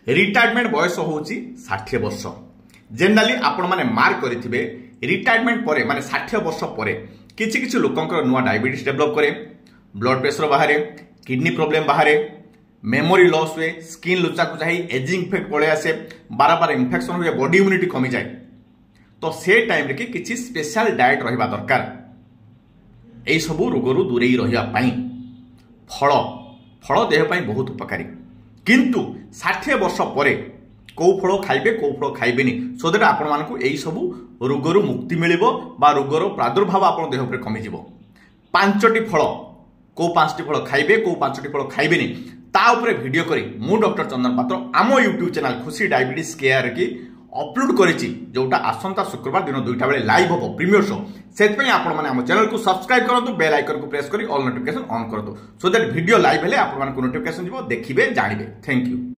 Retirement बयस हूँ 60 वर्ष। जेनराली आपण मैंने मार्क करेंगे रिटायरमेंट पर माने 60 वर्ष पर किसी किसी लोकंकर नुआ डायबिटीज डेभलप करे, ब्लड प्रेशर बाहर, किडनी प्रॉब्लम बाहर, मेमोरी लॉस हुए, स्किन लुचाकुचा ही एजिंग इफेक्ट पड़े आसे, बार बार इन्फेक्शन हुए, बॉडी इम्यूनिटी कमी जाए। तो से टाइम रे किसी स्पेशल डाएट रहिबा दरकार। एई सबु रोगरु दूरेई रहिबा पई फल फल देह पई बहुत उपकारी। किंतु 60 वर्ष पर कौ फल खाइबे कौ फल खाइबेनी सो दैट आपण मानकु एई सबु रोगरु मुक्ति मिलिबो बा रोगर प्रादुर्भाव आपण देह पर कमी जिवो। 5टी फल कौ 5टी फल खाइबे कौ 5टी फल खाइबेनी ता उपरे वीडियो करी मु डॉक्टर चंदन पात्र आम यूट्यूब चैनल खुशी डायबिटीज केयर की अपलोड करेछि, जोटा आसंता शुक्रवार दिन 2टा बेले लाइव हो प्रीमियर शो। सेतपई आपण माने हम चैनल को सब्सक्राइब करंतु, बेल आइकन को प्रेस करी ऑल नोटिफिकेशन ऑन करंतु सो दैट वीडियो लाइव हेले आपण मानकु नोटिफिकेशन जिवो, देखिबे जानिबे। Thank you.